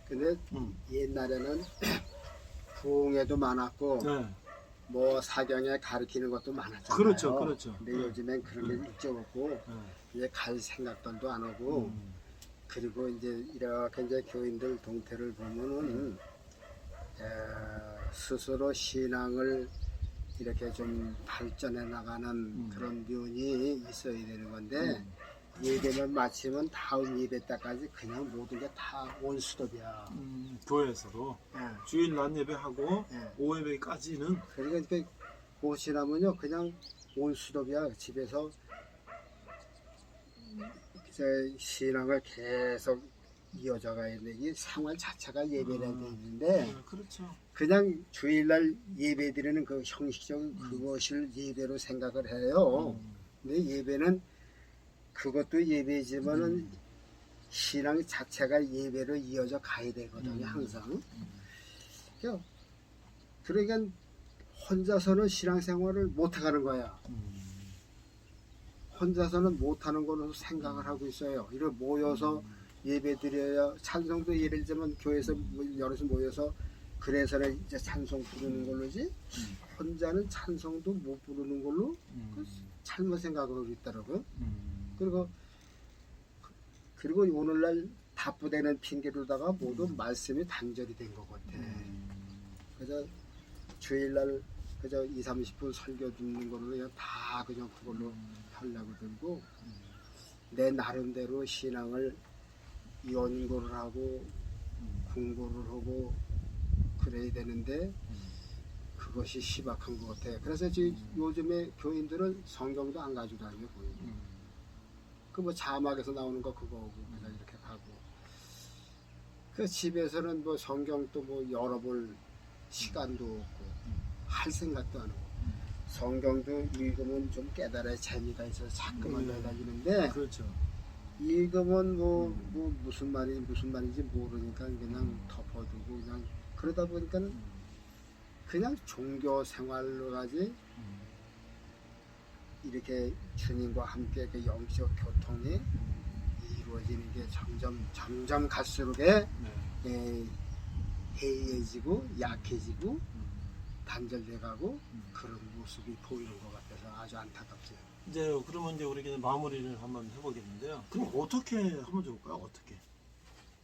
근데 옛날에는 부흥회도 많았고 네. 뭐 사경에 가르치는 것도 많았잖아요. 그렇죠, 그렇죠. 근데 요즘엔 그런 게 일적 없고 네. 이제 갈 생각들도 안 하고 그리고 이제 이렇게 이제 교인들 동태를 보면은 스스로 신앙을 이렇게 좀 발전해 나가는 그런 면이 있어야 되는 건데 예배만 마치면 다음 예배 때까지 그냥 모든 게 다 원스톱이야. 교회에서도 예. 주일 낮 예배하고 예. 오후 예배까지는 그러니까 이렇게 고시나면요 그냥 원스톱이야. 집에서 이제 신앙을 계속 이어져 가야 되는데 이 생활 자체가 예배라는 데 있는데 그렇죠. 그냥 주일날 예배 드리는 그 형식적인 그것을 예배로 생각을 해요. 근데 예배는 그것도 예배지만은 신앙 자체가 예배로 이어져 가야 되거든요, 항상. 그러니까 혼자서는 신앙생활을 못 해가는 거야. 혼자서는 못하는 걸로 생각을 하고 있어요. 이렇게 모여서 예배 드려야 찬송도 예를 들면 교회에서 여럿이 모여서 그래서는 이제 찬송 부르는 걸로지 혼자는 찬송도 못 부르는 걸로 그 잘못 생각하고 있더라고요. 그리고 오늘날 바쁘다는 핑계로다가 모두 말씀이 단절이 된 것 같아. 그래서 주일날 그저 2, 30분 설교 듣는 걸로 그냥 다 그냥 그걸로 하려고 들고 내 나름대로 신앙을 연구를 하고 공부를 하고 그래야 되는데 그것이 시박한 것 같아요. 그래서 지금 요즘에 교인들은 성경도 안 가지고 다녀요. 그 뭐 자막에서 나오는 거 그거 오고 그냥 이렇게 가고 그 집에서는 뭐 성경도 뭐 열어볼 시간도 없고 할 생각도 안 하고 성경도 읽으면 좀 깨달아야 재미가 있어서 자꾸만 매달리는데 그렇죠. 읽으면 뭐 무슨 말인지 모르니까 그냥 덮어두고 그냥 그러다 보니까 그냥 종교 생활로 가지 이렇게 주님과 함께 그 영적 교통이 이루어지는 게 점점 갈수록에 해이해지고 약해지고 단절돼가고 그런 모습이 보이는 것 같아서 아주 안타깝죠. 이제 그러면 이제 우리가 마무리를 한번 해보겠는데요. 그럼 어떻게 하면 좋을까요? 어떻게?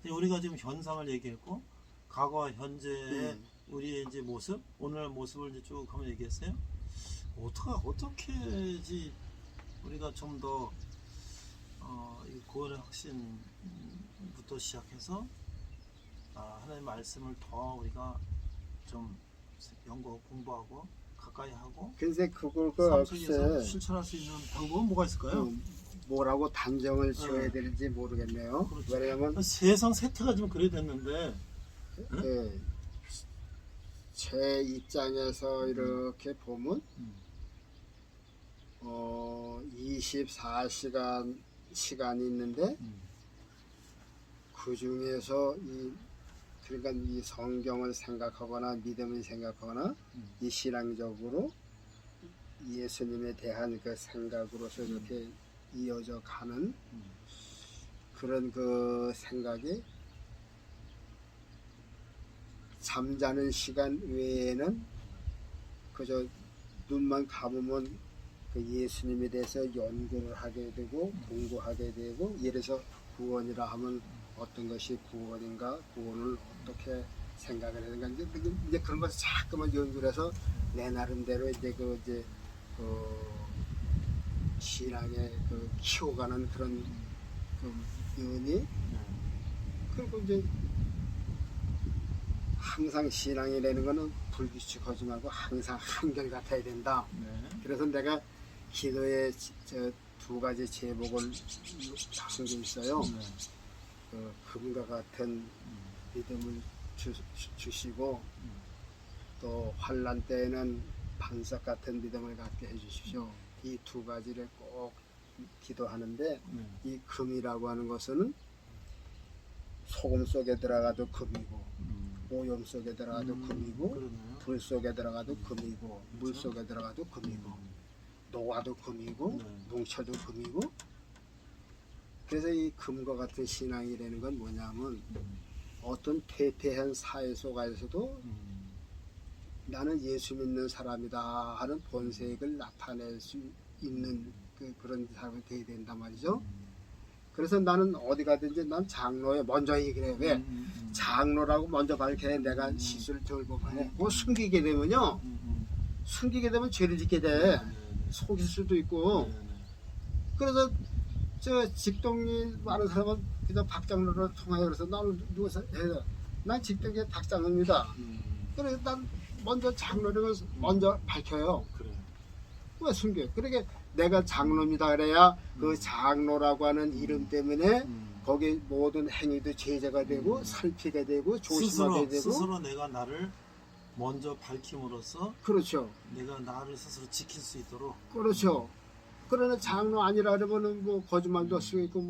이제 우리가 지금 현상을 얘기했고 과거와 현재의 우리의 이제 모습, 오늘 모습을 이제 쭉 한번 얘기했어요. 어떻게지 우리가 좀 더 이 구원의 확신부터 시작해서 하나님의 말씀을 더 우리가 좀 연구하고 공부하고 가까이 하고 근데 그걸 삶 속에서 실천할 수 있는 방법은 뭐가 있을까요? 뭐라고 단정을 지어야 될지 모르겠네요. 그렇죠. 왜냐하면 세상 세태가 지금 그래 됐는데 제 입장에서 이렇게 보면 24시간 시간이 있는데 그 중에서 그러니까 이 성경을 생각하거나 믿음을 생각하거나 이 신앙적으로 예수님에 대한 그 생각으로서 이렇게 이어져 가는 그런 그 생각이 잠자는 시간 외에는 그저 눈만 감으면 그 예수님에 대해서 연구를 하게 되고 공부하게 되고 예를 들어서 구원이라 하면 어떤 것이 구원인가 구원을 어떻게 생각을 해야 되는가 이제 그런 것을 자꾸만 연구를 해서 내 나름대로 이제 신앙에 키워가는 그런 면이 그리고 이제 항상 신앙이라는 거는 불규칙하지 말고 항상 한결같아야 된다. 그래서 내가 기도에 두 가지 제목을 잡은 게 있어요. 금과 같은 믿음을 주시고 또 환난 때에는 반석 같은 믿음을 갖게 해주십시오. 이 두 가지를 꼭 기도하는데 이 금이라고 하는 것은 소금 속에 들어가도 금이고 오염 속에 들어가도 금이고 그러네요. 불 속에 들어가도 금이고 물 속에 들어가도 금이고 녹아도 금이고 뭉쳐도 금이고 그래서 이 금과 같은 신앙이라는 건 뭐냐면 어떤 퇴폐한 사회 속에서도 나는 예수 믿는 사람이다 하는 본색을 나타낼 수 있는 그런 사람이 돼야 된단 말이죠. 그래서 나는 어디 가든지 난 장로에 먼저 얘기를 해. 왜? 장로라고 먼저 밝혀야 내가 실수를 덜 보면 그거 숨기게 되면요. 숨기게 되면 죄를 짓게 돼. 속일 수도 있고. 그래서 저 직동이 많은 사람은 그냥 박장로를 통하여 그래서 나는 누구서 해서 난 직동의 박장로입니다. 그래서 난 먼저 장로를 먼저 밝혀요. 그래. 왜 숨겨? 그러니까 내가 장로입니다 그래야 그 장로라고 하는 이름 때문에 거기 모든 행위도 제재가 되고 살피게 되고 조심하게 되고 스스로 내가 나를 먼저 밝힘으로써 그렇죠. 내가 나를 스스로 지킬 수 있도록. 그렇죠. 그러나 장로 아니라 그러면은 뭐 거짓말도 할 수가 있고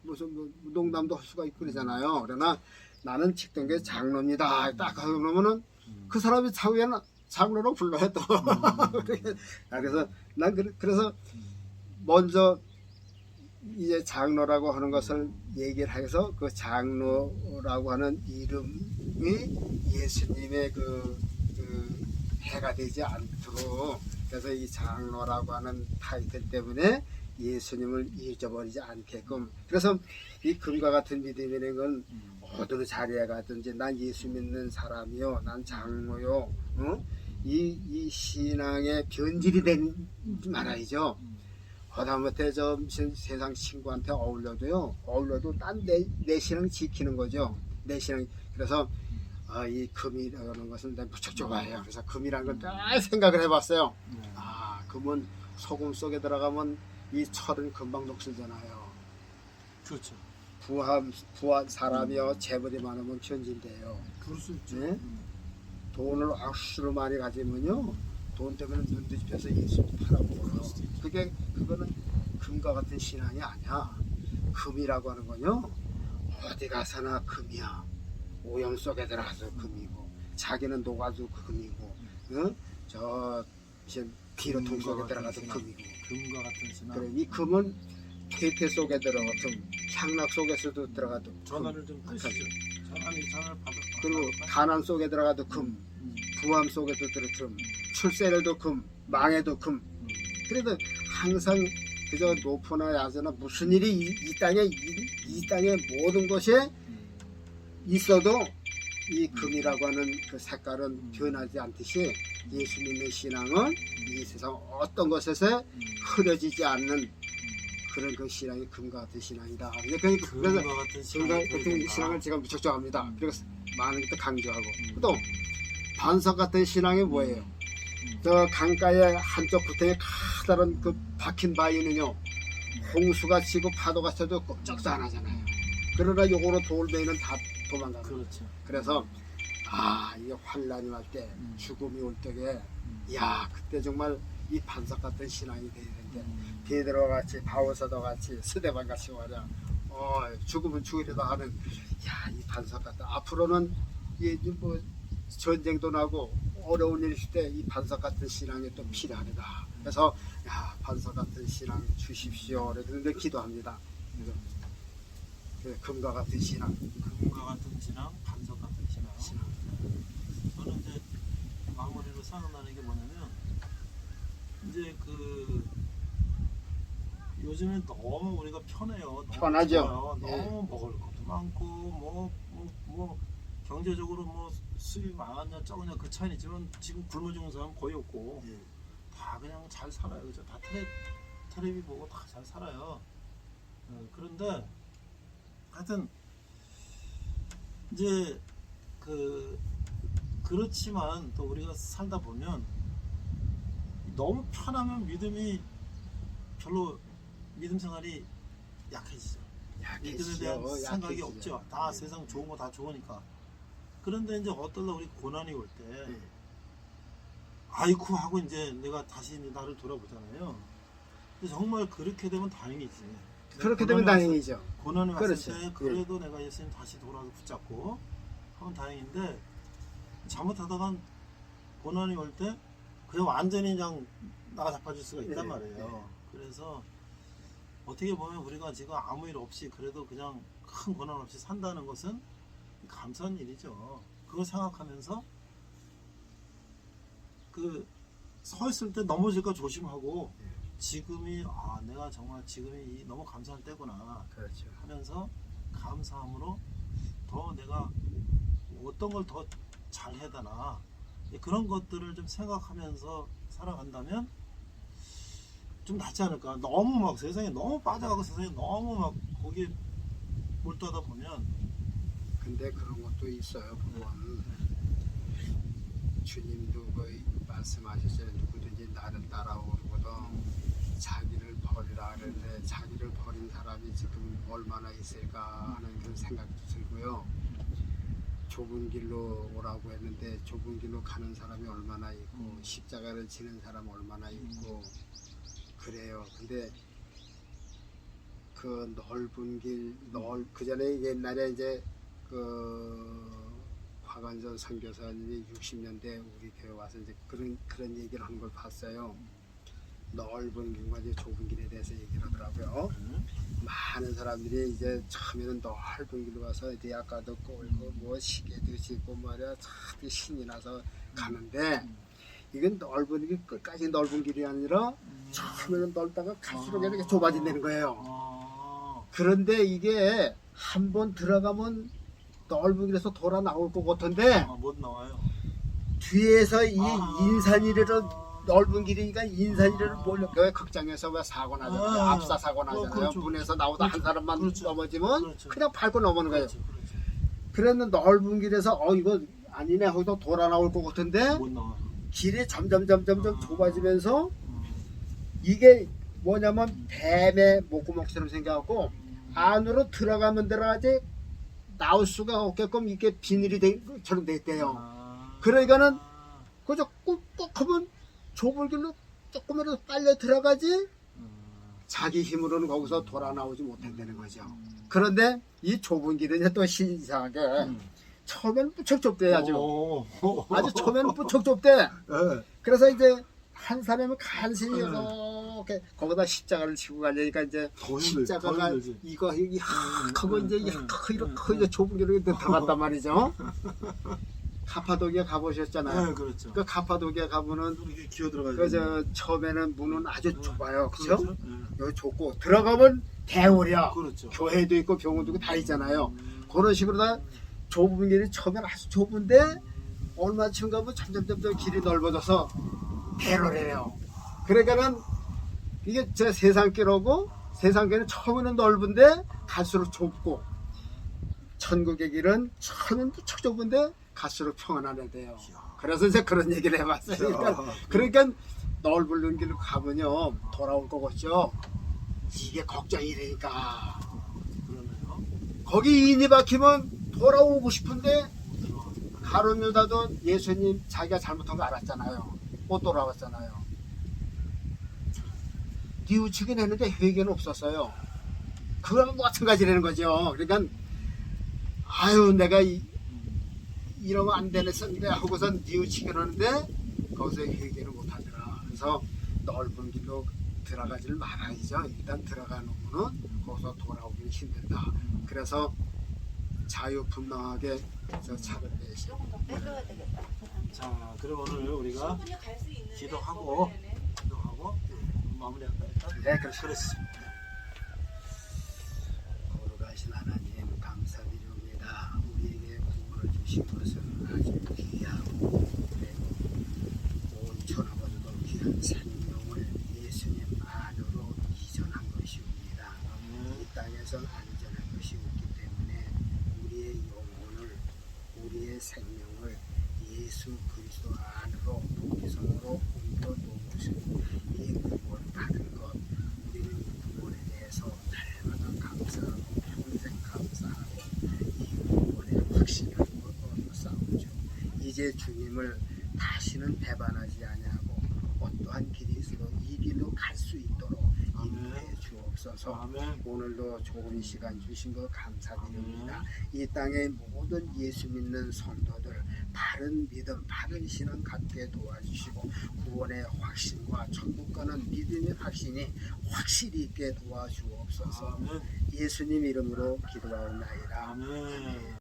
무슨 농담도 할 수가 있고 그러잖아요. 그러나 나는 직등계 장로입니다. 딱 그러면은 그 사람이 차후에는 장로로 불러요 또. 그래서 난 그래서 먼저 이제 장로라고 하는 것을 얘기를 해서 그 장로라고 하는 이름이 예수님의 그 해가 되지 않도록 그래서 이 장로라고 하는 타이틀 때문에 예수님을 잊어버리지 않게끔 그래서 이 금과 같은 믿음이라는 건 어느 자리에 가든지 난 예수 믿는 사람이요 난 장로요 이 신앙의 변질이 되지 말아야죠. 하다못해 저 세상 친구한테 어울려도 난 내 신앙 지키는 거죠. 내 신앙 그래서 이 금이라는 것은 내가 무척 좋아해요. 그래서 금이라는 걸 잘 생각을 해봤어요. 금은 소금 속에 들어가면 이 철은 금방 녹슬잖아요. 그렇죠. 부한 사람이요 재벌이 많으면 변질돼요. 그럴 수 있죠. 네? 돈을 악수로 많이 가지면요 돈 때문에 눈 뒤집혀서 예수 팔아먹어요. 그거는 금과 같은 신앙이 아니야. 금이라고 하는 건요 어디 가서나 금이야. 오염 속에 들어가서 금이고 자기는 녹아도 금이고 저 비료통 속에 들어가도 금이고 금과 같은 신앙. 그래 이 금은 퇴폐 속에 들어가도 향락 속에서도 들어가도 전화를 좀 끄시죠. 전화를 받아. 그리고 가난 속에 들어가도 금 부함 속에도 들어도 출세에도 금 망에도 금 그래도 항상 그저 높으나 낮으나 무슨 일이 이 땅에 모든 것에 있어도 이 금이라고 하는 그 색깔은 변하지 않듯이 예수 믿는 신앙은 이 세상 어떤 것에서 흐려지지 않는 그런 그 신앙이 금과 같은 신앙이다. 그래서 금과 같은 신앙을 제가 무척 좋아합니다. 그래서 많은 것도 강조하고 또 반석 같은 신앙이 뭐예요? 저 강가에 한쪽 구덩이에 커다란 그 박힌 바위는요 홍수가 치고 파도가 쳐도 꼼짝도 안 하잖아요. 그러나 요거로 돌멩이는 다 도망가요. 그렇죠. 그래서 이게 환란이 올 때 죽음이 올 때에 그때 정말 이 반석 같은 신앙이 돼야 되는데 베드로와 같이 바울사도 같이 스데반 같이 말이야 죽으면 죽으려다 하는 이 반석 같다. 앞으로는 뭐 전쟁도 나고 어려운 일 있을 때 이 반석 같은 신앙이 또 필요하다. 그래서 반석 같은 신앙 주십시오. 그런데 기도합니다. 금과 같은 신앙. 금과 같은 신앙, 반석 같은 신앙. 저는 이제 마무리로 생각나는 게 뭐냐면 이제 요즘에 너무 우리가 편해요. 너무 편하죠. 좋아요. 너무 먹을 것도 많고 뭐 경제적으로 뭐 수입이 많았냐 적으냐 그 차이는 있지만 지금 굶어 죽는 사람 거의 없고 다 그냥 잘 살아요. 그죠? 다 텔레비 보고 다 잘 살아요. 그런데 하여튼 이제 그렇지만 또 우리가 살다 보면 너무 편하면 믿음 생활이 약해지죠. 믿음에 대한 생각이 없죠. 다 세상 좋은 거 다 좋으니까. 그런데 이제 어떨라 우리 고난이 올 때 아이쿠 하고 이제 내가 다시 나를 돌아보잖아요. 근데 정말 그렇게 되면 다행이지. 그렇게 되면 다행이죠. 고난이 왔을 그렇죠. 때 그래도 내가 예수님 다시 돌아서 붙잡고 하면 다행인데 잘못하다간 고난이 올 때 그냥 완전히 그냥 나가 잡아줄 수가 있단 말이에요. 그래서 어떻게 보면 우리가 지금 아무 일 없이 그래도 그냥 큰 고난 없이 산다는 것은 감사한 일이죠. 그걸 생각하면서 그 서 있을 때 넘어질까 조심하고 지금이 내가 정말 지금이 너무 감사한 때구나 그렇죠. 하면서 감사함으로 더 내가 어떤 걸 더 잘해야 되나 그런 것들을 좀 생각하면서 살아간다면 좀 낫지 않을까. 너무 막 세상에 너무 빠져가고 세상에 너무 막 거기에 몰두하다 보면 근데 그런 것도 있어요. 보면 주님도 거의 말씀하셨어요. 누구든지 나를 따라오거든 자기를 버리라 그랬는데 자기를 버린 사람이 지금 얼마나 있을까 하는 그런 생각도 들고요. 좁은 길로 오라고 했는데 좁은 길로 가는 사람이 얼마나 있고 십자가를 지는 사람 얼마나 있고 그래요. 근데 그 넓은 길, 그 전에 옛날에 이제 그 화관전 선교사님이 60년대 우리 교회 와서 이제 그런 얘기를 하는 걸 봤어요. 넓은 길과 이제 좁은 길에 대해서 얘기를 하더라고요. 많은 사람들이 이제 처음에는 넓은 길로 가서 대학가도 꼬이고 뭐 시계도 짓고 말이야 참 신이 나서 가는데 이건 넓은 길 끝까지 넓은 길이 아니라 처음에는 넓다가 갈수록 이렇게 좁아진다는 거예요. 그런데 이게 한번 들어가면 넓은 길에서 돌아 나올 것 같은데 못 나와요. 뒤에서 이 인산이래로 넓은 길이니까 인산이래를 몰려 그 극장에서 왜 사고 나잖아요. 압사 사고 나잖아요. 그렇죠. 문에서 나오다 한 사람만 그렇죠. 넘어지면 그렇죠. 그냥 밟고 넘어는 거예요. 그렇죠. 그렇죠. 그랬는데 넓은 길에서 이거 아니네 하고서 돌아 나올 것 같은데 못 나와. 길이 점점 좁아지면서 이게 뭐냐면 뱀의 목구멍처럼 생겨갖고 안으로 들어가면 들어가지 나올 수가 없게끔 이게 비닐이 처럼 돼 있대요. 그러니까는 그저 꾹꾹하면 좁은 길로 조금이라도 빨려 들어가지 자기 힘으로는 거기서 돌아 나오지 못한다는 거죠. 그런데 이 좁은 길은 또 이상하게 처음에는 무척 좁대 아주 처음에는 무척 좁대. 그래서 이제 한 사람은 간신히 이렇게 거기다 십자가를 지고 가려니까 이제 십자가가 이거 하고 이제 이렇게 좁은 길로 들어갔단 말이죠. 카파도키아 가보셨잖아요. 네, 그렇죠. 그 카파도키아 가면은 이렇게 기어 들어가죠. 그저 처음에는 문은 아주 좁아요, 그렇죠? 그렇죠? 여기 좁고 들어가면 대우려. 그렇죠. 교회도 있고 병원도 있고 다 있잖아요. 그런 식으로 다 좁은 길이 처음엔 아주 좁은데 얼마쯤 가면 점점 길이 넓어져서 대로래요. 그러니까는 이게 제 세상길하고 세상길은 처음에는 넓은데 갈수록 좁고 천국의 길은 처음엔 무척 좁은데 갈수록 평안하게 돼요. 그래서 이제 그런 얘기를 해봤어요. 그러니까 넓은 길로 가면요 돌아올 거겠죠. 이게 걱정이 되니까. 그러네요. 거기 인이 박히면 돌아오고 싶은데 가룟 유다도 예수님 자기가 잘못한 거 알았잖아요. 못 돌아왔잖아요. 뉘우치긴 했는데 회개는 없었어요. 그거는 마찬가지라는 거죠. 그러니까 아유 내가 이러면 안 되는데 하고선 뉘우치긴 하는데 거기서 회개를 못하더라. 그래서 넓은 길로 들어가지를 말아야죠. 일단 들어가 놓으면 거기서 돌아오기는 힘들다. 그래서 자유분방하게 저 차를 내시. 조금 더 빼줘야 되겠다. 자, 그럼 오늘 우리가 충분히 갈 수 있는데 기도하고 마무리할까요? 네, 그렇습니다. 그렇습니다. 거룩하신 하나님 감사드립니다. 우리에게 구원을 주신 것은 아주 귀하고 온 천하보다도 귀한 생명을 예수님 안으로 이전한 것이옵니다. 이 땅에선 안전한 것이 없기 때문에 우리의 영혼을 우리의 생명을 예수 그리스도 안으로 복귀성으로 옮겨 놓으시고 이 구원 받은 것 우리는 이 구원에 대해서 날마다 감사하고 평생 감사하고 이 구원의 확신을 얻어 싸우죠. 이제 주님을 다시는 배반하지 아니하고 어떠한 길이 있어도 이 길로 갈 수 있도록 인도해 주옵소서. 아멘. 오늘도 좋은 시간 주신 것 감사드립니다. 이 땅의 모든 예수 믿는 성도들 바른 믿음, 바른 신앙 갖게 도와주시고 구원의 확신과 천국 가는 믿음의 확신이 확실히 있게 도와주옵소서. 아멘. 예수님 이름으로 기도하옵나이다. 아멘.